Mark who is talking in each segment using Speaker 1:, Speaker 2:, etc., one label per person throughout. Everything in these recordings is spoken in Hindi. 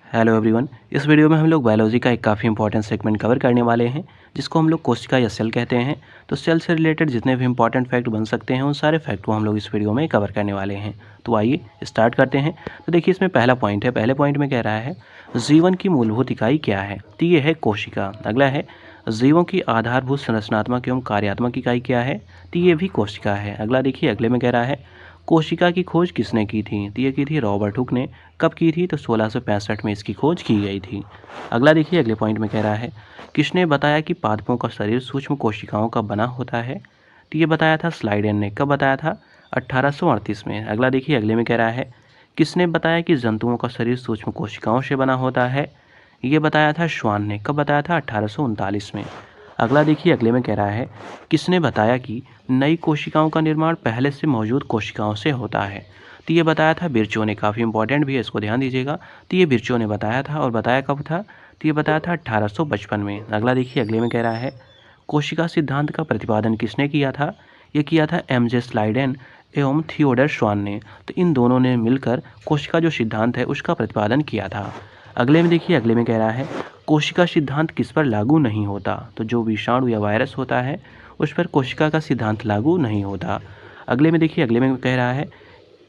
Speaker 1: Hello everyone. इस वीडियो में हम लोग बायोलॉजी का एक काफ़ी इंपॉर्टेंट सेगमेंट कवर करने वाले हैं जिसको हम लोग कोशिका या सेल कहते हैं। तो सेल से रिलेटेड जितने भी इंपॉर्टेंट फैक्ट बन सकते हैं उन सारे फैक्ट को हम लोग इस वीडियो में कवर करने वाले हैं। तो आइए स्टार्ट करते हैं। तो देखिए इसमें पहला पॉइंट है। पहले पॉइंट में कह रहा है जीवन की मूलभूत इकाई क्या है। तो ये है कोशिका। अगला है जीवों की आधारभूत संरचनात्मक एवं कार्यात्मक इकाई क्या है। तो ये भी कोशिका है। अगला देखिए अगले में कह रहा है कोशिका की खोज किसने की थी। तो ये की थी रॉबर्ट हुक ने। कब की थी तो 1665 में इसकी खोज की गई थी। अगला देखिए अगले पॉइंट में कह रहा है किसने बताया कि पादपों का शरीर सूक्ष्म कोशिकाओं का बना होता है। तो ये बताया था स्लाइडेन ने। कब बताया था 1838 में। अगला देखिए अगले में कह रहा है किसने बताया कि जंतुओं का शरीर सूक्ष्म कोशिकाओं से बना होता है। ये बताया था श्वान ने। कब बताया था 1839 में। अगला देखिए अगले में कह रहा है किसने बताया कि नई कोशिकाओं का निर्माण पहले से मौजूद कोशिकाओं से होता है। तो ये बताया था बिरचो ने। काफ़ी इंपॉर्टेंट भी है, इसको ध्यान दीजिएगा। तो ये बिरचो ने बताया था और बताया कब था तो ये बताया था 1855 में। अगला देखिए अगले में कह रहा है कोशिका सिद्धांत का प्रतिपादन किसने किया था। ये किया था एमजे स्लाइडेन एवं थियोडर श्वान ने। तो इन दोनों ने मिलकर कोशिका जो सिद्धांत है उसका प्रतिपादन किया था। अगले में देखिए अगले में कह रहा है कोशिका सिद्धांत किस पर लागू नहीं होता। तो जो विषाणु या वायरस होता है उस पर कोशिका का सिद्धांत लागू नहीं होता। अगले में देखिए अगले में कह रहा है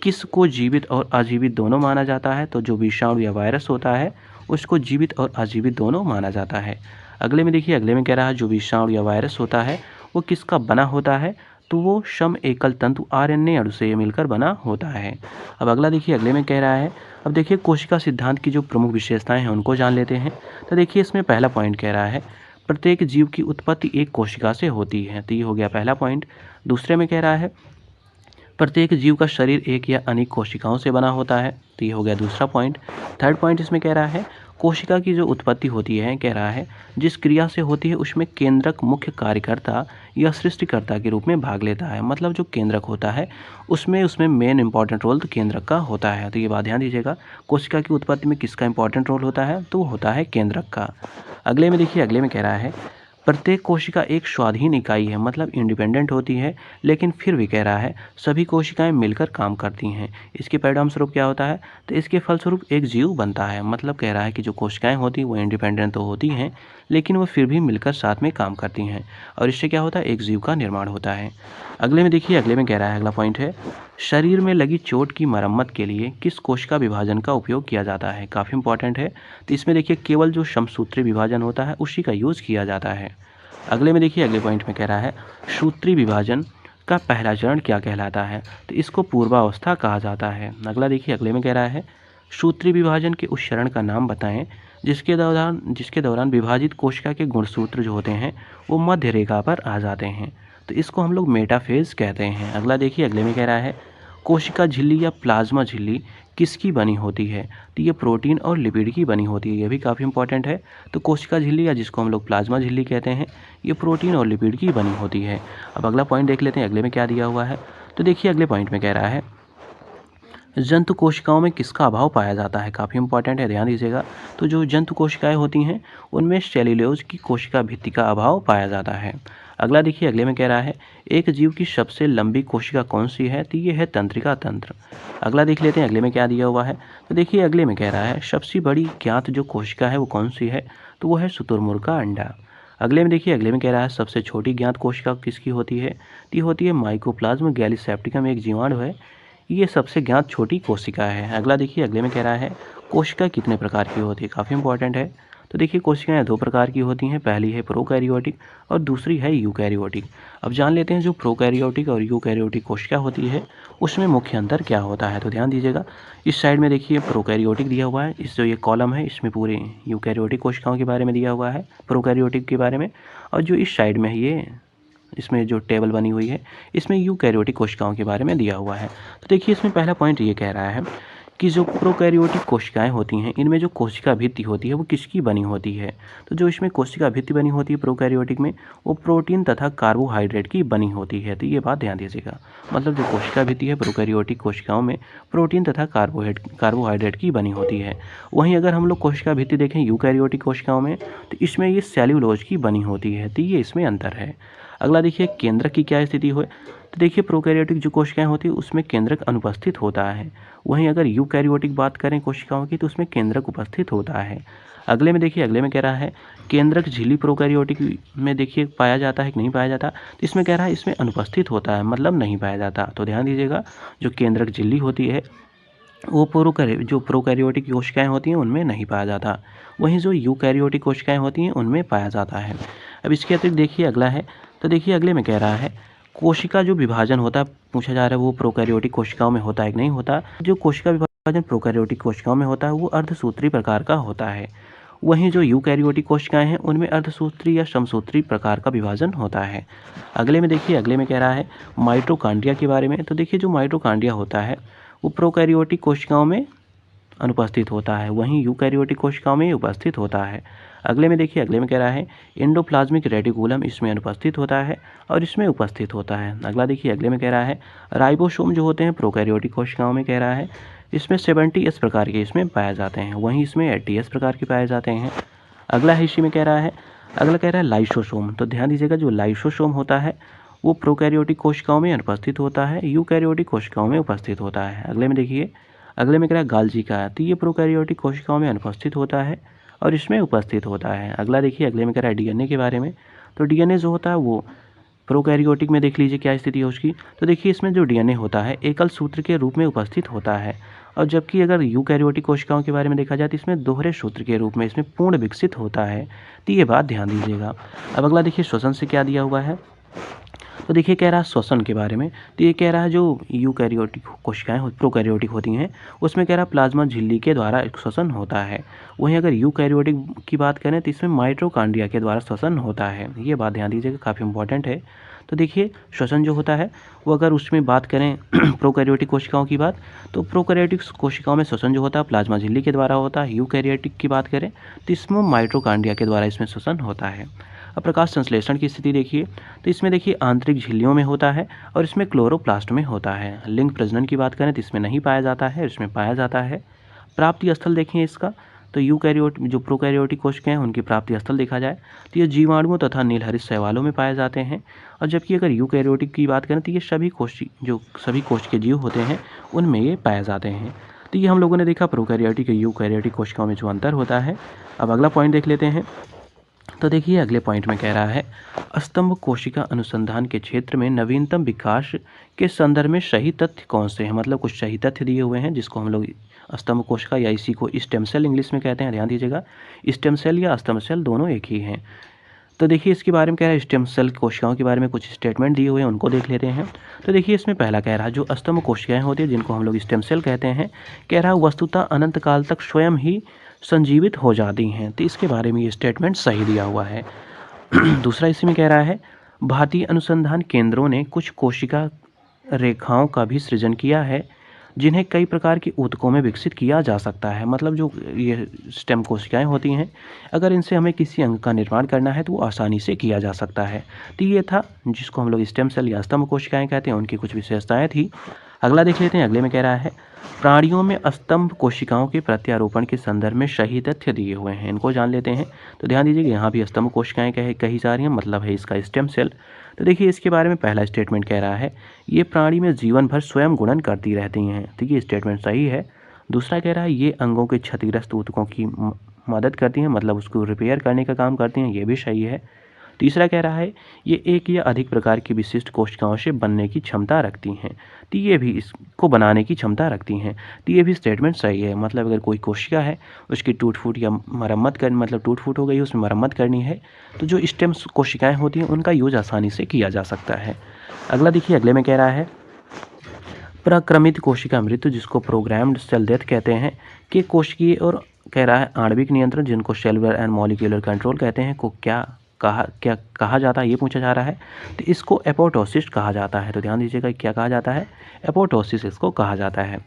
Speaker 1: किस को जीवित और अजीवित दोनों माना जाता है। तो जो विषाणु या वायरस होता है उसको जीवित और अजीवित दोनों माना जाता है। अगले में देखिए अगले में कह रहा है जो विषाणु या वायरस होता है वो किसका बना होता है। तो वो सम एकल तंतु आरएनए अणु से मिलकर बना होता है। अब अगला देखिए अगले में कह रहा है अब देखिए कोशिका सिद्धांत की जो प्रमुख विशेषताएं हैं उनको जान लेते हैं। तो देखिए इसमें पहला पॉइंट कह रहा है प्रत्येक जीव की उत्पत्ति एक कोशिका से होती है। तो ये हो गया पहला पॉइंट। दूसरे में कह रहा है प्रत्येक जीव का शरीर एक या अनेक कोशिकाओं से बना होता है। तो ये हो गया दूसरा पॉइंट। थर्ड पॉइंट इसमें कह रहा है कोशिका की जो उत्पत्ति होती है कह रहा है जिस क्रिया से होती है उसमें केंद्रक मुख्य कार्यकर्ता या सृष्टिकर्ता के रूप में भाग लेता है। मतलब जो केंद्रक होता है उसमें मेन इंपॉर्टेंट रोल तो केंद्रक का होता है। तो ये बात ध्यान दीजिएगा कोशिका की उत्पत्ति में किसका इंपॉर्टेंट रोल होता है तो वो होता है केंद्रक का। अगले में देखिए अगले में कह रहा है प्रत्येक कोशिका एक स्वाधीन इकाई है मतलब इंडिपेंडेंट होती है। लेकिन फिर भी कह रहा है सभी कोशिकाएं मिलकर काम करती हैं। इसके परिणाम स्वरूप क्या होता है तो इसके फलस्वरूप एक जीव बनता है। मतलब कह रहा है कि जो कोशिकाएं होती हैं वो इंडिपेंडेंट तो होती हैं लेकिन वो फिर भी मिलकर साथ में काम करती हैं और इससे क्या होता है एक जीव का निर्माण होता है। अगले में देखिए अगले में कह रहा है अगला पॉइंट है शरीर में लगी चोट की मरम्मत के लिए किस कोशिका विभाजन का उपयोग किया जाता है। काफ़ी इंपॉर्टेंट है। तो इसमें देखिए केवल जो समसूत्री विभाजन होता है उसी का यूज़ किया जाता है। अगले में देखिए अगले पॉइंट में कह रहा है सूत्री विभाजन का पहला चरण क्या कहलाता है। तो इसको पूर्वावस्था कहा जाता है। अगला देखिए अगले में कह रहा है सूत्री विभाजन के उस चरण का नाम बताएं जिसके दौरान विभाजित कोशिका के गुणसूत्र जो होते हैं वो मध्य रेखा पर आ जाते हैं। तो इसको हम लोग मेटाफेज कहते हैं। अगला देखिए अगले में कह रहा है कोशिका झिल्ली या प्लाज्मा झिल्ली किसकी बनी होती है। तो ये प्रोटीन और लिपिड की बनी होती है। ये भी काफ़ी इंपॉर्टेंट है। तो कोशिका झिल्ली या जिसको हम लोग प्लाज्मा झिल्ली कहते हैं ये प्रोटीन और लिपिड की बनी होती है। अब अगला पॉइंट देख लेते हैं अगले में क्या दिया हुआ है। तो देखिए अगले पॉइंट में कह रहा है जंतु कोशिकाओं में किसका अभाव पाया जाता है। काफ़ी इंपॉर्टेंट है, ध्यान दीजिएगा। तो जो जंतु कोशिकाएं होती हैं उनमें सेल्यूलोज की कोशिका भित्ति का अभाव पाया जाता है। अगला देखिए अगले में कह रहा है एक जीव की सबसे लंबी कोशिका कौन सी है। तो ये है तंत्रिका तंत्र। अगला देख लेते हैं अगले में क्या दिया हुआ है। तो देखिए अगले में कह रहा है सबसे बड़ी ज्ञात जो कोशिका है वो कौन सी है। तो वो है शुतुरमुर्ग का अंडा। अगले में देखिए अगले में कह रहा है सबसे छोटी ज्ञात कोशिका किसकी होती है। तो ये होती है माइकोप्लाज्म गैलीसेप्टिकम, एक जीवाणु है। ये सबसे ज्ञात छोटी कोशिका है। अगला देखिए अगले में कह रहा है कोशिका कितने प्रकार की होती है। काफ़ी इंपॉर्टेंट है। तो देखिए कोशिकाएं दो प्रकार की होती हैं। पहली है प्रोकैरियोटिक और दूसरी है यूकैरियोटिक। अब जान लेते हैं जो प्रोकैरियोटिक और यूकैरियोटिक कोशिका होती है उसमें मुख्य अंतर क्या होता है। तो ध्यान दीजिएगा इस साइड में देखिए प्रोकैरियोटिक दिया हुआ है। इस जो ये कॉलम है इसमें पूरे यूकैरियोटिक कोशिकाओं के बारे में दिया हुआ है, प्रोकैरियोटिक के बारे में। और जो इस साइड में है ये इसमें जो टेबल बनी हुई है इसमें यूकैरियोटिक कोशिकाओं के बारे में दिया हुआ है। तो देखिए इसमें पहला पॉइंट ये कह रहा है कि जो प्रोकैरियोटिक कोशिकाएं होती हैं इनमें जो कोशिका भित्ति होती है वो किसकी बनी होती है। तो जो इसमें कोशिका भित्ति बनी होती है प्रोकैरियोटिक में वो प्रोटीन तथा कार्बोहाइड्रेट की बनी होती है। तो ये बात ध्यान दीजिएगा। मतलब जो कोशिका भित्ति है प्रोकैरियोटिक कोशिकाओं में प्रोटीन तथा कार्बोहाइड्रेट की बनी होती है। वहीं अगर हम लोग कोशिका भित्ति देखें यूकैरियोटिक कोशिकाओं में तो इसमें ये सेल्यूलोज की बनी होती है। तो ये इसमें अंतर है। अगला देखिए केंद्रक की क्या स्थिति हो, तो देखिए प्रोकैरियोटिक जो कोशिकाएं होती है उसमें केंद्रक अनुपस्थित होता है। वहीं अगर यूकैरियोटिक बात करें कोशिकाओं की तो उसमें केंद्रक उपस्थित होता है। अगले में देखिए, अगले में कह रहा है केंद्रक झिल्ली प्रोकैरियोटिक में देखिए पाया जाता है कि नहीं पाया जाता, तो इसमें कह रहा है इसमें अनुपस्थित होता है, मतलब नहीं पाया जाता। तो ध्यान दीजिएगा, जो केंद्रक झिल्ली होती है वो जो प्रोकैरियोटिक कोशिकाएं होती हैं उनमें नहीं पाया जाता, वहीं जो यूकैरियोटिक कोशिकाएं होती हैं उनमें पाया जाता है। अब इसके अतिरिक्त देखिए अगला है, तो देखिए अगले में कह रहा है कोशिका जो विभाजन होता है, पूछा जा रहा है वो प्रोकैरियोटिक कोशिकाओं में होता है कि नहीं होता। जो कोशिका विभाजन प्रोकैरियोटिक कोशिकाओं में होता है वो अर्धसूत्री प्रकार का होता है, वहीं जो यूकैरियोटिक कोशिकाएं हैं उनमें अर्धसूत्री या समसूत्री प्रकार का विभाजन होता है। अगले में देखिए, अगले में कह रहा है माइटोकॉन्ड्रिया के बारे में, तो देखिए जो माइटोकॉन्ड्रिया होता है वो प्रोकैरियोटिक कोशिकाओं में अनुपस्थित होता है, वहीं यूकैरियोटिक कोशिकाओं में उपस्थित होता है। अगले में देखिए, अगले में कह रहा है एंडोप्लाज्मिक रेटिकुलम इसमें अनुपस्थित होता है और इसमें उपस्थित होता है। अगला देखिए, अगले में कह रहा है राइबोसोम जो होते हैं प्रोकैरियोटिक कोशिकाओं में, कह रहा है इसमें 70S प्रकार के इसमें पाए जाते हैं, वहीं इसमें 80S प्रकार के पाए जाते हैं। अगला है इसी में कह रहा है, अगला कह रहा है लाइसोसोम, तो ध्यान दीजिएगा जो लाइसोसोम होता है वो प्रोकैरियोटिक कोशिकाओं में अनुपस्थित होता है, यूकैरियोटिक कोशिकाओं में उपस्थित होता है। अगले में देखिए, अगले में कह रहा है गाल्जी का, तो ये प्रोकैरियोटिक कोशिकाओं में अनुपस्थित होता है और इसमें उपस्थित होता है। अगला देखिए, अगले में कह रहा है डीएनए के बारे में, तो डीएनए जो होता है वो प्रोकैरियोटिक में देख लीजिए क्या स्थिति है उसकी, तो देखिए इसमें जो डीएनए होता है एकल सूत्र के रूप में उपस्थित होता है, और जबकि अगर यूकैरियोटिक कोशिकाओं के बारे में देखा जाए तो इसमें दोहरे सूत्र के रूप में इसमें पूर्ण विकसित होता है। तो ये बात ध्यान दीजिएगा। अब अगला देखिए श्वसन से क्या दिया हुआ है, तो देखिए कह रहा है श्वसन के बारे में, तो ये कह रहा है जो यूकैरियोटिक कोशिकाएं प्रोकैरियोटिक होती हैं उसमें कह रहा है प्लाज्मा झिल्ली के द्वारा श्वसन होता है, वहीं अगर यूकैरियोटिक की बात करें तो इसमें माइटोकॉन्ड्रिया के द्वारा श्वसन होता है। ये बात ध्यान दीजिएगा, काफ़ी इंपॉर्टेंट है। तो देखिए श्वसन जो होता है वो अगर उसमें बात करें प्रोकैरियोटिक कोशिकाओं की बात, तो प्रोकैरियोटिक कोशिकाओं में श्वसन जो होता है प्लाज्मा झिल्ली के द्वारा होता है। यूकैरियोटिक की बात करें तो इसमें माइटोकॉन्ड्रिया के द्वारा इसमें श्वसन होता है। अब प्रकाश संश्लेषण की स्थिति देखिए, तो इसमें देखिए आंतरिक झिल्लियों में होता है और इसमें क्लोरोप्लास्ट में होता है। लिंग प्रजनन की बात करें तो इसमें नहीं पाया जाता है, इसमें पाया जाता है। प्राप्ति स्थल देखें इसका, तो यूकैरियोट जो प्रोकैरियोटिक कोशिकाएं हैं उनकी प्राप्ति स्थल देखा जाए तो ये जीवाणुओं तथा नीलहरित शैवालों में पाए जाते हैं, और जबकि अगर यूकैरियोटिक की बात करें तो ये सभी कोशिकीय जीव होते हैं उनमें ये पाए जाते हैं। तो ये हम लोगों ने देखा प्रोकैरियोटिक और यूकैरियोटिक कोशिकाओं में जो अंतर होता है। अब अगला पॉइंट देख लेते हैं, तो देखिए अगले पॉइंट में कह रहा है स्तंभ कोशिका अनुसंधान के क्षेत्र में नवीनतम विकास के संदर्भ में सही तथ्य कौन से हैं, मतलब कुछ सही तथ्य दिए हुए हैं जिसको हम लोग स्तंभ कोशिका या इसी को स्टेम सेल इंग्लिश में कहते हैं। ध्यान दीजिएगा, स्टेम सेल या स्तंभ सेल दोनों एक ही हैं। तो देखिए इसके बारे में कह रहा है स्टेम सेल कोशिकाओं के बारे में कुछ स्टेटमेंट दिए हुए हैं, उनको देख लेते हैं। तो देखिए इसमें पहला कह रहा है जो स्तंभ कोशिकाएं होती हैं जिनको हम लोग स्टेम सेल कहते हैं, कह रहा है वस्तुतः अनंत काल तक स्वयं ही संजीवित हो जाती हैं। तो इसके बारे में ये स्टेटमेंट सही दिया हुआ है। दूसरा इसी में कह रहा है भारतीय अनुसंधान केंद्रों ने कुछ कोशिका रेखाओं का भी सृजन किया है जिन्हें कई प्रकार के ऊतकों में विकसित किया जा सकता है। मतलब जो ये स्टेम कोशिकाएं होती हैं अगर इनसे हमें किसी अंग का निर्माण करना है तो वो आसानी से किया जा सकता है। तो ये था जिसको हम लोग स्टेम सेल या स्तंभ कोशिकाएं कहते हैं, उनकी कुछ विशेषताएं थी। अगला देख लेते हैं, अगले में कह रहा है प्राणियों में स्तंभ कोशिकाओं के प्रत्यारोपण के संदर्भ में सही तथ्य दिए हुए हैं, इनको जान लेते हैं। तो ध्यान दीजिएगा यहाँ भी स्तंभ कोशिकाएं कही जा रही हैं, मतलब है इसका स्टेम सेल। तो देखिए इसके बारे में पहला स्टेटमेंट कह रहा है ये प्राणी में जीवन भर स्वयं गुणन करती रहती हैं, तो ये स्टेटमेंट सही है। दूसरा कह रहा है ये अंगों के क्षतिग्रस्त ऊतकों की मदद करती हैं, मतलब उसको रिपेयर करने का काम करती हैं, ये भी सही है। तीसरा कह रहा है ये एक या अधिक प्रकार की विशिष्ट कोशिकाओं से बनने की क्षमता रखती हैं, तो ये भी इसको बनाने की क्षमता रखती हैं, तो ये भी स्टेटमेंट सही है। मतलब अगर कोई कोशिका है उसकी टूट फूट या मरम्मत कर मतलब टूट फूट हो गई उसमें मरम्मत करनी है तो जो स्टेम कोशिकाएं होती हैं उनका यूज आसानी से किया जा सकता है। अगला देखिए, अगले में कह रहा है प्रक्रमित कोशिका मृत्यु जिसको प्रोग्राम्ड सेल डेथ कहते हैं कि कोशिकीय और कह रहा है आणविक नियंत्रण जिनको सेलुलर एंड मॉलिक्यूलर कंट्रोल कहते हैं को क्या कहा जाता है, ये पूछा जा रहा है। तो इसको एपोटोसिस कहा जाता है। तो ध्यान दीजिएगा क्या कहा जाता है, एपोटोसिस इसको कहा जाता है।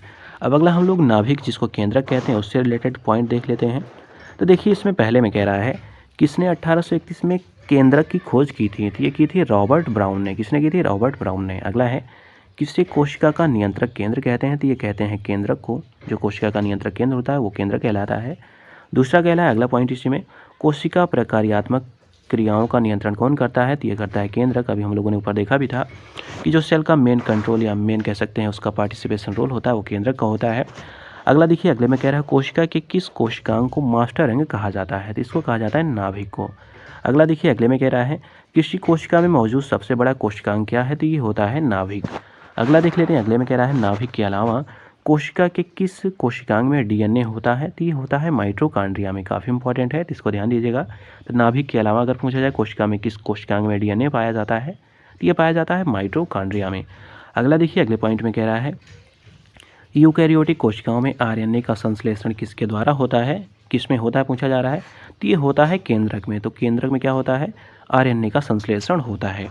Speaker 1: अब अगला हम लोग नाभिक जिसको केंद्रक कहते हैं उससे रिलेटेड पॉइंट देख लेते हैं। तो देखिए इसमें पहले में कह रहा है किसने 1831 में केंद्रक की खोज की थी, तो ये की थी रॉबर्ट ब्राउन ने। किसने की थी, रॉबर्ट ब्राउन ने। अगला है किसे कोशिका का नियंत्रक केंद्र कहते हैं, तो ये कहते हैं केंद्रक को, जो कोशिका का नियंत्रक केंद्र होता है वो केंद्र कहलाता है। दूसरा कहला है, अगला पॉइंट इसी में कोशिका प्रकार्यात्मक क्रियाओं का नियंत्रण कौन करता है? तो ये करता है केंद्रक। अभी हम लोगों ने ऊपर देखा भी था कि जो सेल का मेन कंट्रोल या मेन कह सकते हैं उसका पार्टिसिपेशन रोल होता है वो केंद्रक का होता है। अगला देखिए, अगले में कह रहा है कोशिका के किस कोशिकांग को मास्टर अंग कहा जाता है? तो इसको कहा जाता है नाभिक को। अगला देखिए, अगले में कह रहा है किसी कोशिका में मौजूद सबसे बड़ा कोशिकांग क्या है? तो ये होता है नाभिक। अगला देख लेते हैं, अगले में कह रहा है नाभिक के अलावा कोशिका के किस कोशिकांग में डीएनए होता है? तो ये होता है माइटोकॉन्ड्रिया में। काफ़ी इंपॉर्टेंट है, तो इसको ध्यान दीजिएगा। तो नाभिक के अलावा अगर पूछा जाए कोशिका में किस कोशिकांग में डीएनए पाया जाता है, तो ये पाया जाता है माइटोकॉन्ड्रिया में। अगला देखिए, अगले पॉइंट में कह रहा है यूकैरियोटिक कोशिकाओं में आरएनए का संश्लेषण किसके द्वारा होता है? किस में होता है पूछा जा रहा है, तो ये होता है केंद्रक में। तो केंद्रक में क्या होता है? आरएनए का संश्लेषण होता है।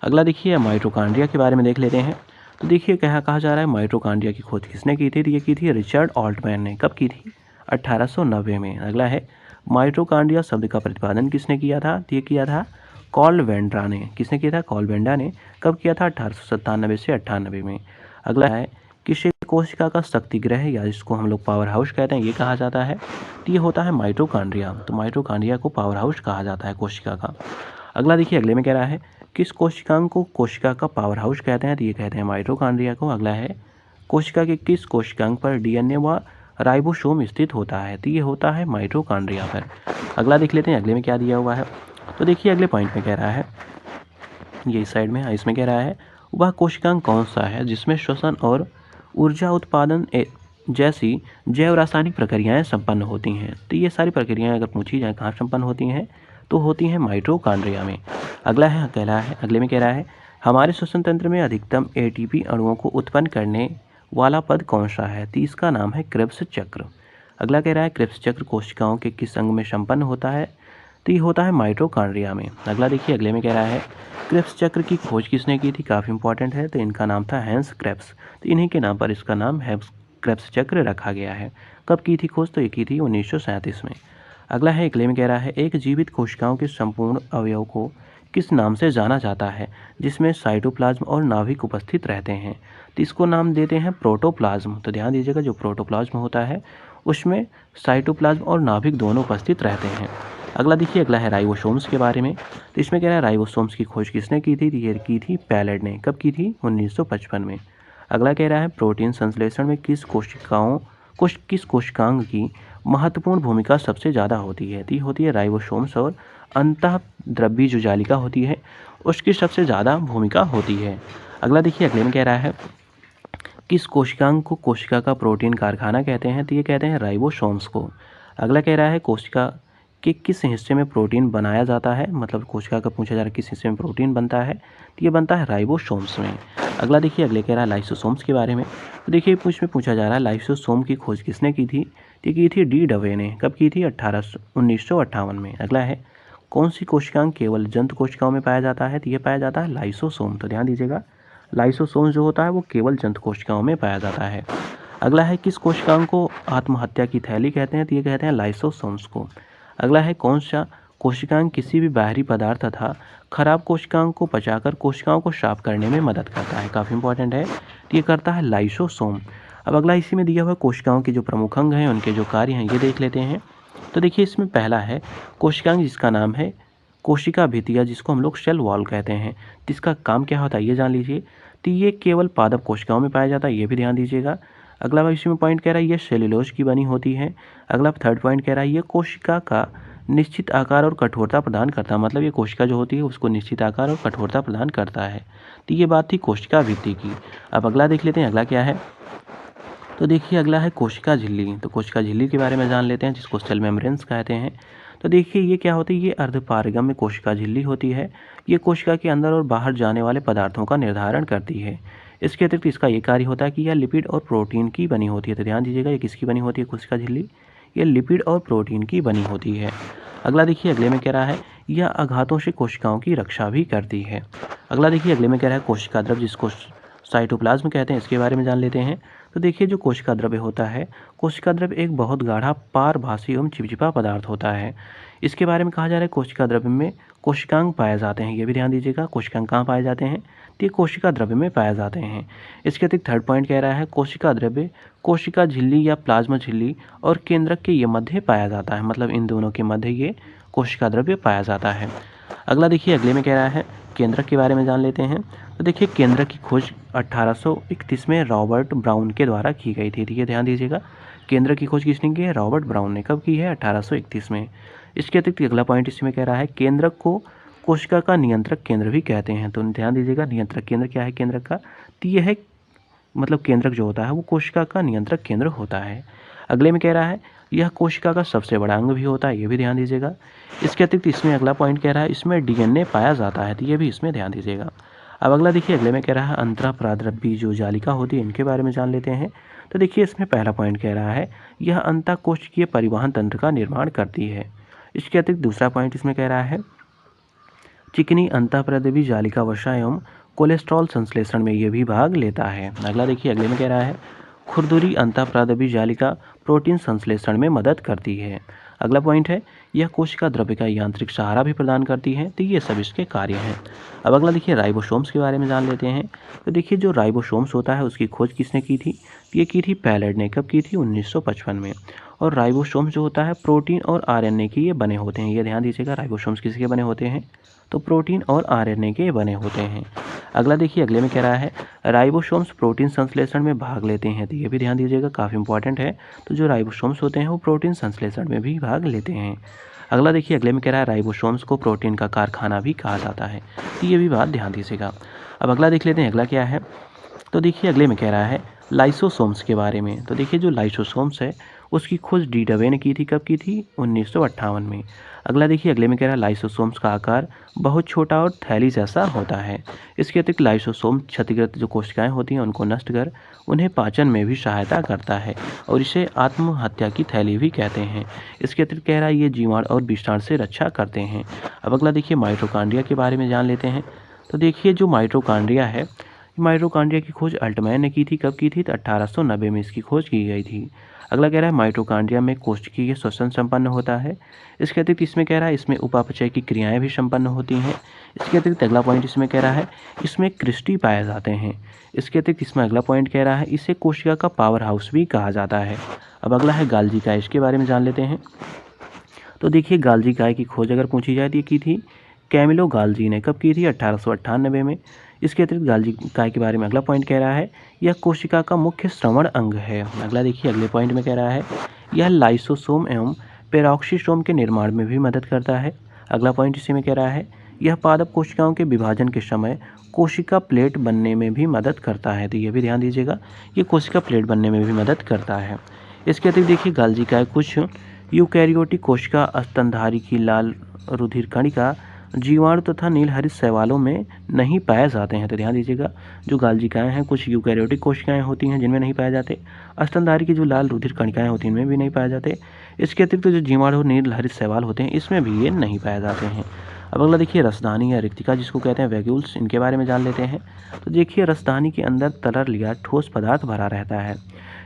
Speaker 1: अगला देखिए, माइटोकॉन्ड्रिया के बारे में देख लेते हैं। तो देखिए क्या कहा जा रहा है, माइटोकॉन्ड्रिया की खोज किसने की थी? तो ये की थी रिचर्ड ऑल्टमैन ने। कब की थी? 1890 में। अगला है माइटोकॉन्ड्रिया शब्द का प्रतिपादन किसने किया था? तो ये किया था कॉलवेंड्रा ने। किसने किया था? कॉलवेंड्रा ने। कब किया था? 1897 से 98 में। अगला है किसी कोशिका का शक्ति ग्रह या जिसको हम लोग पावर हाउस कहते हैं ये कहा जाता है? तो ये होता है माइटोकॉन्ड्रिया। तो माइटोकॉन्ड्रिया को पावर हाउस कहा जाता है कोशिका का। अगला देखिए, अगले में कह रहा है किस कोशिकांग को कोशिका का पावर हाउस कहते हैं? तो ये कहते हैं माइटोकॉन्ड्रिया को। अगला है कोशिका के किस कोशिकांग पर डीएनए व राइबोसोम स्थित होता है? तो ये होता है माइटोकॉन्ड्रिया पर। अगला देख लेते हैं, अगले में क्या दिया हुआ है। तो देखिए, अगले पॉइंट में कह रहा है, ये इस साइड में है, इसमें कह रहा है वह कोशिकांग कौन सा है जिसमें श्वसन और ऊर्जा उत्पादन जैसी जैव रासायनिक प्रक्रियाएं संपन्न होती हैं? तो ये सारी प्रक्रियाएं अगर पूछी जाए कहाँ संपन्न होती हैं, तो होती हैं माइटोकॉन्ड्रिया में। अगला है, अगले में कह रहा है हमारे श्वसन तंत्र में अधिकतम एटीपी अणुओं को उत्पन्न करने वाला पद कौन सा है? तो इसका नाम है क्रेब्स चक्र। अगला कह रहा है क्रेब्स चक्र कोशिकाओं के किस अंग में संपन्न होता है? तो ये होता है माइटोकॉन्ड्रिया में। अगला देखिए, अगले में कह रहा है क्रेब्स चक्र की खोज किसने की थी? काफ़ी इंपॉर्टेंट है, तो इनका नाम था हैंस क्रेब्स। तो इन्हीं के नाम पर इसका नाम क्रेब्स चक्र रखा गया है। कब की थी खोज? तो ये की थी 1937 में। अगला है, अगले में कह रहा है एक जीवित कोशिकाओं के संपूर्ण अवयव को किस नाम से जाना जाता है जिसमें साइटोप्लाज्म और नाभिक उपस्थित रहते हैं? तो इसको नाम देते हैं प्रोटोप्लाज्म। तो ध्यान दीजिएगा, जो प्रोटोप्लाज्म होता है उसमें साइटोप्लाज्म और नाभिक दोनों उपस्थित रहते हैं। अगला देखिए, अगला है राइबोसोम्स के बारे में। तो इसमें कह रहा है राइबोसोम्स की खोज किसने की थी? ये की थी पैलेड ने। कब की थी? 1955 में। अगला कह रहा है प्रोटीन संश्लेषण में किस कोशिकांग की महत्वपूर्ण भूमिका सबसे ज़्यादा होती है? तो ये होती है राइबोसोम्स, और अंतःद्रव्यी जो जालिका होती है उसकी सबसे ज़्यादा भूमिका होती है। अगला देखिए, अगले में कह रहा है किस कोशिकांग को कोशिका का प्रोटीन कारखाना कहते हैं? तो ये कहते हैं राइबोसोम्स को। अगला कह रहा है कोशिका के किस हिस्से में प्रोटीन बनाया जाता है? मतलब कोशिका का पूछा जा रहा है किस हिस्से में प्रोटीन बनता है? तो ये बनता है राइबोसोम्स में। अगला देखिए, अगले कह रहा है लाइसोसोम्स के बारे में। तो देखिए इसमें पूछा जा रहा है लाइसोसोम की खोज किसने की थी? तो की थी डी डवे ने। कब की थी? 1958 में। अगला है कौन सी कोशिकांग केवल जंतु कोशिकाओं में पाया जाता है? तो ये पाया जाता है लाइसोसोम। तो ध्यान दीजिएगा, लाइसोसोम जो होता है वो केवल जंतु कोशिकाओं में पाया जाता है। अगला है किस कोशिकांग को आत्महत्या की थैली कहते हैं? तो ये कहते हैं लाइसोसोम्स को। अगला है कौन सा कोशिकांग किसी भी बाहरी पदार्थ तथा खराब कोशिकांग को पचाकर कोशिकाओं को साफ करने में मदद करता है? काफ़ी इंपॉर्टेंट है, तो ये करता है लाइसोसोम। अब अगला इसी में दिया हुआ कोशिकाओं के जो प्रमुख अंग हैं उनके जो कार्य हैं ये देख लेते हैं। तो देखिए इसमें पहला है कोशिकांग जिसका नाम है कोशिका भित्ति, जिसको हम लोग सेल वॉल कहते हैं। तो इसका काम क्या होता है ये जान लीजिए। तो ये केवल पादप कोशिकाओं में पाया जाता है, ये भी ध्यान दीजिएगा। अगला इसी में पॉइंट कह रहा है ये सेल्यूलोज की बनी होती है। अगला थर्ड पॉइंट कह रहा है ये कोशिका का निश्चित आकार और कठोरता प्रदान करता है, मतलब ये कोशिका जो होती है उसको निश्चित आकार और कठोरता प्रदान करता है। तो ये बात थी कोशिका भित्ति की। अब अगला देख लेते हैं, अगला क्या है। तो देखिए अगला है कोशिका झिल्ली। तो कोशिका झिल्ली के बारे में जान लेते हैं, जिसको सेल मेम्ब्रेन्स कहते हैं। तो देखिए ये क्या होती है, ये अर्धपारगम्य कोशिका झिल्ली होती है। ये कोशिका के अंदर और बाहर जाने वाले पदार्थों का निर्धारण करती है। इसके अतिरिक्त इसका ये कार्य होता है कि यह लिपिड और प्रोटीन की बनी होती है। तो ध्यान दीजिएगा ये किसकी बनी होती है कोशिका झिल्ली? ये लिपिड और प्रोटीन की बनी होती है। अगला देखिए अगले में कह रहा है यह आघातों से कोशिकाओं की रक्षा भी करती है। अगला देखिए अगले में कह रहा है कोशिका द्रव्य, जिसको साइटोप्लाज्म कहते हैं, इसके बारे में जान लेते हैं। तो देखिए जो कोशिका द्रव्य होता है, कोशिका द्रव्य एक बहुत गाढ़ा पारभासी एवं चिपचिपा पदार्थ होता है। इसके बारे में कहा जा रहा है कोशिका द्रव्य में कोशिकांग पाए जाते हैं। ये भी ध्यान दीजिएगा, कोशिकांग कहाँ पाए जाते हैं? तो ये कोशिका द्रव्य में पाए जाते हैं। इसके अतिरिक्त थर्ड पॉइंट कह रहा है कोशिका द्रव्य कोशिका झिल्ली या प्लाज्मा झिल्ली और केंद्रक के ये मध्य पाया जाता है, मतलब इन दोनों के मध्य ये कोशिका द्रव्य पाया जाता है। अगला देखिए अगले में कह रहा है केंद्रक के बारे में जान लेते हैं। तो देखिए केंद्रक की खोज 1831 में रॉबर्ट ब्राउन के द्वारा की गई थी। ठीक है, ध्यान दीजिएगा, केंद्रक की खोज किसने की है? रॉबर्ट ब्राउन ने। कब की है? 1831 में। इसके अतिरिक्त अगला पॉइंट इसमें कह रहा है केंद्रक को कोशिका का नियंत्रक केंद्र भी कहते हैं। तो ध्यान दीजिएगा, नियंत्रक केंद्र क्या है केंद्रक का? तो यह है मतलब केंद्रक जो होता है वो कोशिका का नियंत्रक केंद्र होता है। अगले में कह रहा है यह कोशिका का सबसे बड़ा अंग भी होता है, ये भी ध्यान दीजिएगा। इसके अतिरिक्त इसमें अगला पॉइंट कह रहा है इसमें डीएनए पाया जाता है, तो ये भी इसमें ध्यान दीजिएगा। अब अगला देखिए अगले में कह रहा है अंतःप्राद्रव्य जो जालिका होती है इनके बारे में जान लेते हैं। तो देखिए इसमें पहला पॉइंट कह रहा है यह अंतःकोशिकीय परिवहन तंत्र का निर्माण करती है। इसके अतिरिक्त दूसरा पॉइंट इसमें कह रहा है चिकनी अंतःप्राद्रव्य जालिका वसा एवं कोलेस्ट्रॉल संश्लेषण में यह भी भाग लेता है। अगला देखिए अगले में कह रहा है खुरदुरी अंतःप्राद्रव्य जालिका प्रोटीन संश्लेषण में मदद करती है। अगला पॉइंट है यह कोशिका द्रव्य का यांत्रिक सहारा भी प्रदान करती है। तो ये सब इसके कार्य हैं। अब अगला देखिए राइबोसोम्स के बारे में जान लेते हैं। तो देखिए जो राइबोसोम्स होता है उसकी खोज किसने की थी? ये की थी पैलेड ने। कब की थी? 1955 में। और राइबोसोम्स जो होता है प्रोटीन और आरएनए के ये बने होते हैं। ये ध्यान दीजिएगा, राइबोसोम्स किसके बने होते हैं? तो प्रोटीन और आरएनए के बने होते हैं। अगला देखिए अगले में कह रहा है राइबोसोम्स प्रोटीन संश्लेषण में भाग लेते हैं। तो ये भी ध्यान दीजिएगा, काफ़ी इंपॉर्टेंट है। तो जो राइबोसोम्स होते हैं वो प्रोटीन संश्लेषण में भी भाग लेते हैं। अगला देखिए अगले में कह रहा है राइबोसोम्स को प्रोटीन का कारखाना भी कहा जाता है। तो ये भी बात ध्यान दीजिएगा। अब अगला देख लेते हैं अगला क्या है। तो देखिए अगले में कह रहा है लाइसोसोम्स के बारे में। तो देखिए जो लाइसोसोम्स है उसकी खोज डी डवे ने की थी। कब की थी? 1958 में। अगला देखिए अगले में कह रहा है लाइसोसोम्स का आकार बहुत छोटा और थैली जैसा होता है। इसके अतिरिक्त लाइसोसोम क्षतिग्रस्त जो कोशिकाएं होती हैं उनको नष्ट कर उन्हें पाचन में भी सहायता करता है और इसे आत्महत्या की थैली भी कहते हैं। इसके अतिरिक्त कह रहा है ये जीवाणु और विषाणु से रक्षा करते हैं। अब अगला देखिए माइटोकॉन्ड्रिया के बारे में जान लेते हैं। तो देखिए जो माइटोकॉन्ड्रिया है, माइटोकॉन्ड्रिया की खोज अल्टमैन ने की थी। कब की थी? तो 1890 में इसकी खोज की गई थी। अगला कह रहा है माइटोकॉन्ड्रिया में कोशिकीय श्वसन संपन्न होता है। इसके अतिरिक्त इसमें कह रहा है इसमें उपापचय की क्रियाएं भी संपन्न होती हैं। इसके अतिरिक्त अगला पॉइंट इसमें कह रहा है इसमें क्रिस्टी पाए जाते हैं। इसके अतिरिक्त इसमें अगला पॉइंट कह रहा है इसे कोशिका का पावर हाउस भी कहा जाता है। अब अगला है गाल्जी काय, इसके बारे में जान लेते हैं। तो देखिए गाल्जी काय की खोज अगर पूछी जाए तो ये की थी कैमिलो गाल्जी ने। कब की थी? 1898 में। इसके अतिरिक्त गाल्जी काय के बारे में अगला पॉइंट कह रहा है यह कोशिका का मुख्य श्रवण अंग है। अगला देखिए अगले पॉइंट में कह रहा है यह लाइसोसोम एवं पेरोक्सीसोम के निर्माण में भी मदद करता है। अगला पॉइंट इसी में कह रहा है यह पादप कोशिकाओं के विभाजन के समय कोशिका प्लेट बनने में भी मदद करता है। तो ये भी ध्यान दीजिएगा, ये कोशिका प्लेट बनने में भी मदद करता है। इसके अतिरिक्त देखिए गाल्जी काय कुछ यूकैरियोटिक कोशिका स्तनधारी की लाल रुधिर कणिका जीवाणु तथा नीलहरित शैवालों में नहीं पाए जाते हैं। तो ध्यान दीजिएगा जो गाल्जिकाएँ हैं कुछ यूकैरियोटिक कोशिकाएं होती हैं जिनमें नहीं पाए जाते। स्तनधारी की जो लाल रुधिर कणिकाएं होती हैं इनमें भी नहीं पाए जाते। इसके अतिरिक्त जो जीवाणु और नीलहरित शैवाल होते हैं इसमें भी ये नहीं पाए जाते हैं। अब अगला देखिए रसदानी या रिक्तिका जिसको कहते हैं वैक्यूल्स, इनके बारे में जान लेते हैं। तो देखिए रसदानी के अंदर तरल या ठोस पदार्थ भरा रहता है।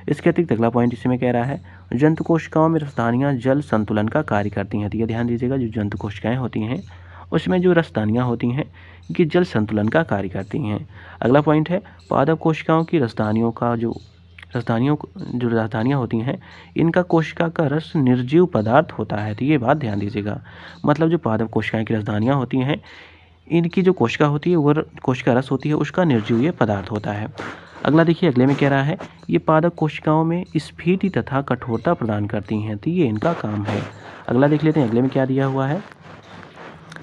Speaker 1: इसके अतिरिक्त अगला पॉइंट इसमें कह रहा है जंतु कोशिकाओं में रसदानियाँ जल संतुलन का कार्य करती हैं। तो ये ध्यान दीजिएगा जो जंतु कोशिकाएँ होती हैं उसमें जो रसदानियाँ होती हैं ये जल संतुलन का कार्य करती हैं। अगला पॉइंट है पादप कोशिकाओं की रसदानियाँ होती हैं इनका कोशिका का रस निर्जीव पदार्थ होता है। तो ये बात ध्यान दीजिएगा, मतलब जो पादप कोशिकाएं की रसदानियाँ होती हैं इनकी जो कोशिका होती है वो कोशिका रस होती है उसका निर्जीव ये पदार्थ होता है। अगला देखिए अगले में कह रहा है ये पादप कोशिकाओं में स्फीति तथा कठोरता प्रदान करती हैं। तो ये इनका काम है। अगला देख लेते हैं अगले में क्या दिया हुआ है।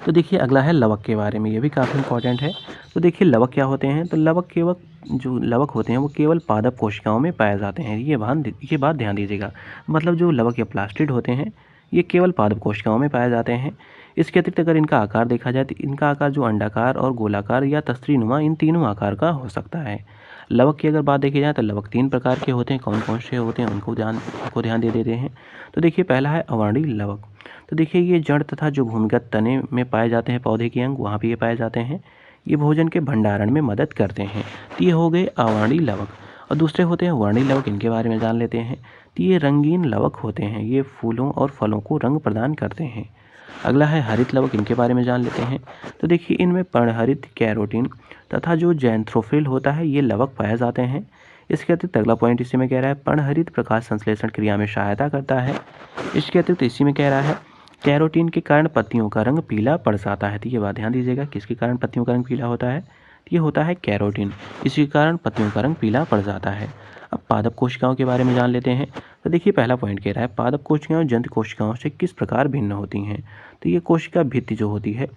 Speaker 1: तो देखिए अगला है लवक के बारे में, ये भी काफ़ी इंपॉर्टेंट है। तो देखिए लवक क्या होते हैं। तो लवक होते हैं वो केवल पादप कोशिकाओं में पाए जाते हैं। ये बात ध्यान दीजिएगा, मतलब जो लवक या प्लास्टिड होते हैं ये केवल पादप कोशिकाओं में पाए जाते हैं। इसके अतिरिक्त अगर इनका आकार देखा जाए तो इनका आकार जो अंडाकार और गोलाकार या तस्त्रीनुमा इन तीनों आकार का हो सकता है। लवक की अगर बात देखी जाए तो लवक 3 प्रकार के होते हैं। कौन कौन से होते हैं उनको ध्यान दे देते हैं। तो देखिए पहला है अवर्णी लवक। तो देखिए ये जड़ तथा जो भूमिगत तने में पाए जाते हैं पौधे के अंग वहाँ पे ये पाए जाते हैं। ये भोजन के भंडारण में मदद करते हैं। तो ये हो गए अवर्णी लवक। और दूसरे होते हैं वर्णी लवक, इनके बारे में जान लेते हैं। तो ये रंगीन लवक होते हैं, ये फूलों और फलों को रंग प्रदान करते हैं। अगला है हरित लवक, इनके बारे में जान लेते हैं। तो देखिए इनमें पर्णहरित, कैरोटीन तथा जो जैंथ्रोफिल होता है ये लवक पाए जाते हैं। इसके अतिरिक्त अगला पॉइंट इसी में कह रहा है पर्णहरित प्रकाश संश्लेषण क्रिया में सहायता करता है। इसके अतिरिक्त इसी में कह रहा है कैरोटीन के कारण पत्तियों का रंग पीला पड़ जाता है। तो ये बात ध्यान दीजिएगा, किसके कारण पत्तियों का रंग पीला होता है? तो ये होता है कैरोटीन, इसी के कारण पत्तियों का रंग पीला पड़ जाता है। अब पादप कोशिकाओं के बारे में जान लेते हैं। तो देखिए पहला पॉइंट कह रहा है पादप कोशिकाएं जंत कोशिकाओं से किस प्रकार भिन्न होती हैं। तो ये कोशिका भित्ति जो होती है,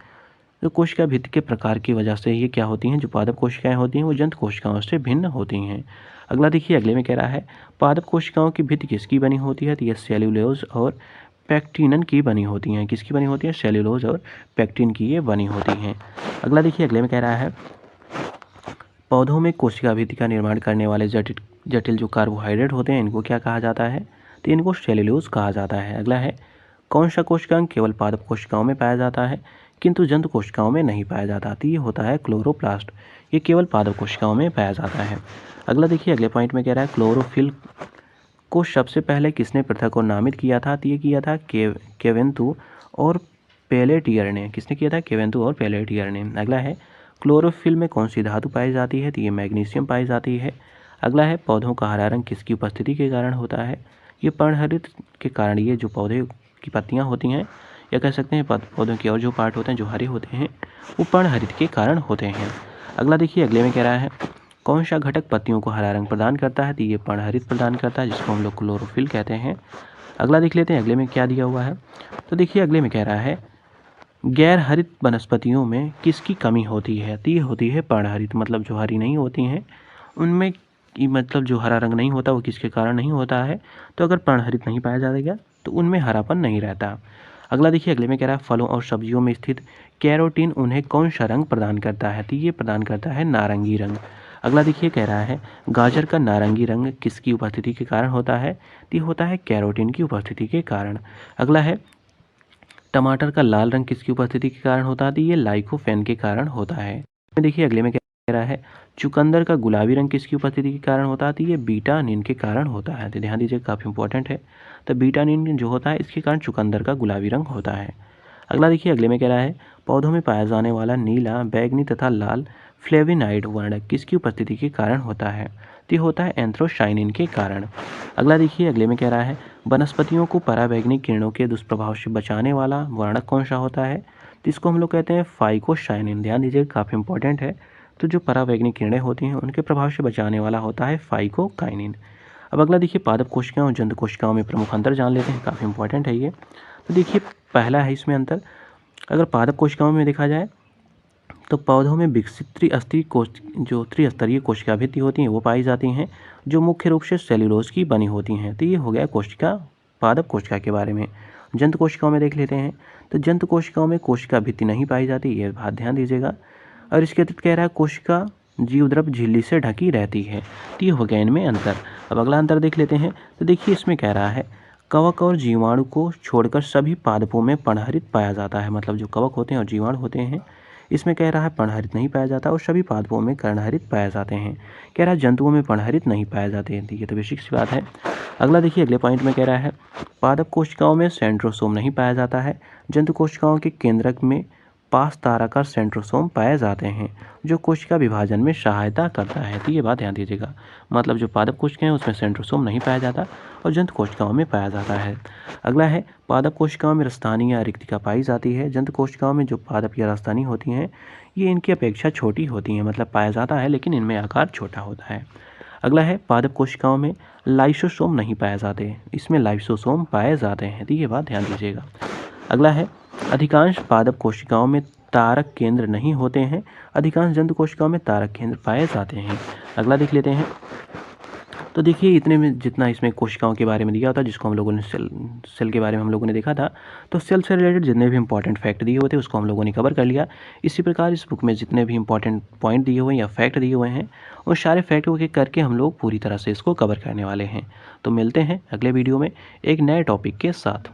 Speaker 1: तो कोशिका भित्ति के प्रकार की वजह से ये क्या होती हैं, जो पादप कोशिकाएं होती हैं वो जंत कोशिकाओं से भिन्न होती हैं। अगला देखिए, अगले में कह रहा है पादप कोशिकाओं की भित्ति किसकी बनी होती है। तो ये सेल्यूलोज और पैक्टिनन की बनी होती हैं। किसकी बनी होती है? सेल्यूलोज और पैक्टिन की ये बनी होती हैं। अगला देखिए, अगले में कह रहा है पौधों में कोशिका भित्ति का निर्माण करने वाले जटिल जो कार्बोहाइड्रेट होते हैं इनको क्या कहा जाता है? तो इनको सेल्यूलोज कहा जाता है। अगला है कौन सा कोशिकांग केवल पादप कोशिकाओं में पाया जाता है किंतु जंतु कोशिकाओं में नहीं पाया जाता? तो ये होता है क्लोरोप्लास्ट, ये केवल पादप कोशिकाओं में पाया जाता है। अगला देखिए, अगले पॉइंट में कह रहा है क्लोरोफिल को सबसे पहले किसने पृथक और नामित किया था? तो ये किया था केवेंतु और पेलेटियर ने। किसने किया था? केवेंतु और पेलेटियर ने। अगला है क्लोरोफिल में कौन सी धातु पाई जाती है? तो ये मैग्नीशियम पाई जाती है। अगला है पौधों का हरा रंग किसकी उपस्थिति के कारण होता है? ये पर्णहरित के कारण, ये जो पौधे की पत्तियां होती हैं या कह सकते हैं पौधों के और जो पार्ट होते हैं जो हरे होते हैं वो पर्णहरित के कारण होते हैं। अगला देखिए, अगले में कह रहा है कौन सा घटक पत्तियों को हरा रंग प्रदान करता है? तो ये पर्णहरित प्रदान करता है जिसको हम लोग क्लोरोफिल कहते हैं। अगला देख लेते हैं अगले में क्या दिया हुआ है। तो देखिए अगले में कह रहा है गैर हरित वनस्पतियों में किसकी कमी होती है? तो ये होती है पर्णहरित, मतलब जो हरी नहीं होती हैं उनमें मतलब जो हरा रंग नहीं होता वो किसके कारण नहीं होता है? तो अगर पर्णहरित नहीं पाया जाएगा तो उनमें हरापन नहीं रहता। अगला देखिए, अगले में कह रहा है फलों और सब्जियों में स्थित कैरोटीन उन्हें कौन सा रंग प्रदान करता है? तो ये प्रदान करता है नारंगी रंग। अगला देखिए, कह रहा है गाजर का नारंगी रंग किसकी उपस्थिति के कारण होता है? तो ये होता है कैरोटीन की उपस्थिति के कारण। अगला है टमाटर का लाल रंग किसकी उपस्थिति के कारण होता है? तो ये लाइकोफेन के कारण होता है। देखिए अगले में कह रहा है चुकंदर का गुलाबी रंग किसकी उपस्थिति के कारण होता है? तो ये बीटानिन के कारण होता है। तो ध्यान दीजिए, काफ़ी इंपॉर्टेंट है। तो बीटानिन जो होता है इसके कारण चुकंदर का गुलाबी रंग होता है। अगला देखिए, अगले में कह रहा है पौधों में पाया जाने वाला नीला, बैगनी तथा लाल फ्लेविनाइड वर्णक किसकी उपस्थिति के कारण होता है? तो ये होता है एंथ्रोसाइनिन के कारण। अगला देखिए, अगले में कह रहा है वनस्पतियों को पराबैंगनी किरणों के दुष्प्रभाव से बचाने वाला वर्णक कौन सा होता है? तो इसको हम लोग कहते हैं फाइकोसाइनिन। ध्यान दीजिए, काफ़ी इंपॉर्टेंट है। तो जो पराबैंगनी किरणें होती हैं उनके प्रभाव से बचाने वाला होता है फाइकोकाइनिन। अब अगला देखिए, पादप कोशिकाओं और जंतु कोशिकाओं में प्रमुख अंतर जान लेते हैं, काफ़ी इंपॉर्टेंट है ये। तो देखिए पहला है इसमें अंतर, अगर पादप कोशिकाओं में देखा जाए तो पौधों में विकसित त्रिस्तरीय कोशिका भित्ति होती हैं वो पाई जाती हैं जो मुख्य रूप से सेल्यूलोज की बनी होती हैं। तो ये हो गया कोशिका, पादप कोशिका के बारे में। जंतु कोशिकाओं में देख लेते हैं। तो जंतु कोशिकाओं में कोशिका भित्ति नहीं पाई जाती, ये बात ध्यान दीजिएगा। और इसके अतिरिक्त कह रहा है कोशिका जीवद्रव झिल्ली से ढकी रहती है। तो ये हो गया इनमें अंतर। अब अगला अंतर देख लेते हैं। तो देखिए इसमें कह रहा है कवक और जीवाणु को छोड़कर सभी पादपों में पर्णहरित पाया जाता है। मतलब जो कवक होते हैं और जीवाणु होते हैं इसमें कह रहा है पर्णहरित नहीं पाया जाता और सभी पादपों में कर्णहरित पाए जाते हैं। कह रहा है जंतुओं में पर्णहरित नहीं पाए जाते हैं। ये तो बेसिक सी बात है। अगला देखिए, अगले पॉइंट में कह रहा है पादप कोशिकाओं में सेंट्रोसोम नहीं पाया जाता है। जंतु कोशिकाओं के केंद्रक में पास ताराकार सेंट्रोसोम पाए जाते हैं जो कोशिका विभाजन में सहायता करता है। तो ये बात ध्यान दीजिएगा, मतलब जो पादप कोशिकाएं हैं उसमें सेंट्रोसोम नहीं पाया जाता और जंतु कोशिकाओं में पाया जाता है। अगला है पादप कोशिकाओं में रसदानी या रिक्तिका पाई जाती है। जंतु कोशिकाओं में जो पादप या रसदानी होती हैं ये इनकी अपेक्षा छोटी होती हैं, मतलब पाया जाता है लेकिन इनमें आकार छोटा होता है। अगला है पादप कोशिकाओं में लाइसोसोम नहीं पाए जाते, इसमें लाइसोसोम पाए जाते हैं। तो ये बात ध्यान दीजिएगा। अगला है अधिकांश पादप कोशिकाओं में तारक केंद्र नहीं होते हैं, अधिकांश जंतु कोशिकाओं में तारक केंद्र पाए जाते हैं। अगला देख लेते हैं। तो देखिए इतने में जितना इसमें कोशिकाओं के बारे में दिया होता जिसको हम लोगों ने सेल के बारे में हम लोगों ने देखा था, तो सेल से रिलेटेड जितने भी इंपॉर्टेंट फैक्ट दिए हुए थे उसको हम लोगों ने कवर कर लिया। इसी प्रकार इस बुक में जितने भी इंपॉर्टेंट पॉइंट दिए हुए हैं या फैक्ट दिए हुए हैं उन सारे फैक्ट को करके हम लोग पूरी तरह से इसको कवर करने वाले हैं। तो मिलते हैं अगले वीडियो में एक नए टॉपिक के साथ।